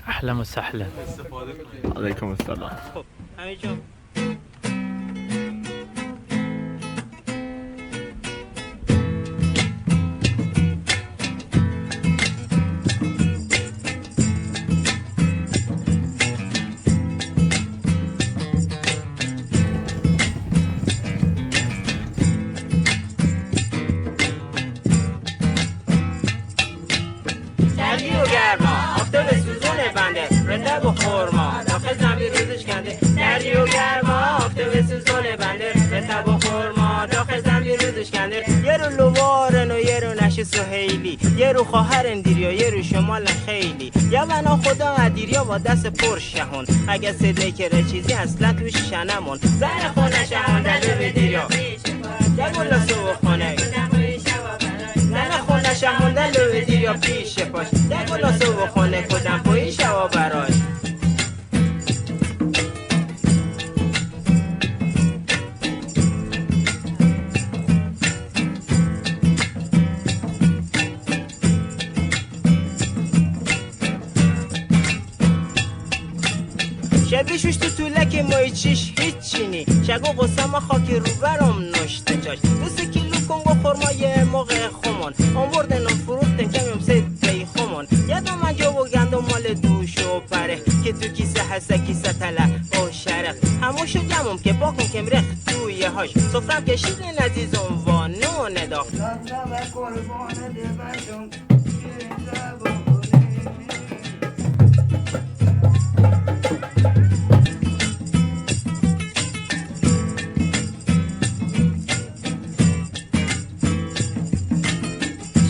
اهلا و سهلا. علیکم السلام. خب همینجا سردی و گرما آفتاب سوزون بنده رنده و خورما داخل زمین روزش کنده. سردی و گرما آفتاب سوزون بنده رنده و خورما داخل زمین روزش کنده. یه رو لوارن و یه رو نش سهیلی، یه رو خواهرن دیریا یه رو شمال خیلی. یا بنا خدا ادیریا با دست پر شهون، اگه صدای کره چیزی اصلا توش شنمون. زن خونه شهون دلو دیریا دگولا سو خونه زن خونه شهون دلو دیریا پیش پاش دگولا سو خونه کدم پایی شوا براش. شبیشوش تو طولک مای چیش هیچینی شگو قسم خاکی رو برام نشته چاش. 2 کیلو کنگو خورمای موقع خمون آوردن و فروختن کمیم سید بی خمون. یادم من جو و گندم مال دوش و پره که تو کیسه هسته کیسه تله و شرق. هموشو جمعم که باکن کم رخ توی هاش صفرم کشیدن عزیزم و نونه داخت.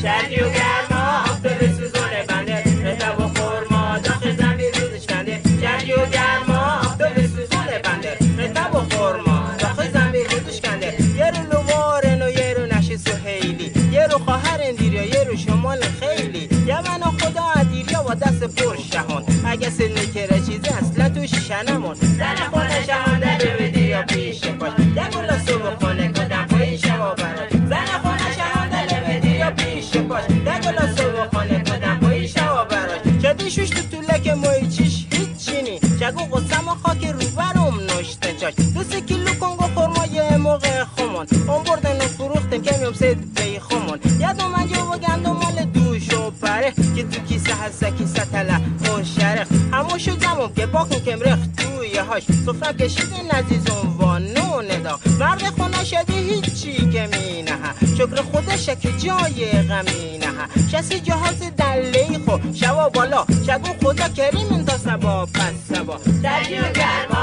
سردی و گرما آفتاب سوزون بنده رنده و خورما داخل زمین روزش کنده. سردی و گرما آفتاب سوزون بنده رنده و خورما داخل زمین روزش کنده. یه رو لوارن و یه رو نش سهیلی، یه رو خواهرن دیریا یه رو شمال خیلی. یا من خدا ادیریا با دست پر شهون، اگه سنی کره چیزی اصلا توش شنمون. زن خونه شهون دلو دیریا پیش پاش دگولا سو خونه کدم پایی شوا براش. زن خونه شهون دلو دیریا پیش پاش دگولا سو خونه کدم پایی شوا براش. شدیشوش تو طولک مای چیش هیچینی شگو قسم خاک رو برام نشته چاش. 2 کیلو کنگو خورمای موقع خمون آوردن و فروختن کمیم سید بی خمون. یادم من جو و گندم مال دوش و پره که تو کیسه هسته کیسه تله و شرق. هموشو جمعم که باکن کم رخ توی هاش صفرم کشیدن عزیزم و نونه داخت. مرد خونه شده هیچی که می نهه شکر خودشه که جای غمی نهه. شسی جهاز دلی خو شوا بالا شگو خدا کریم تا سبا پس سبا. سردی و گرما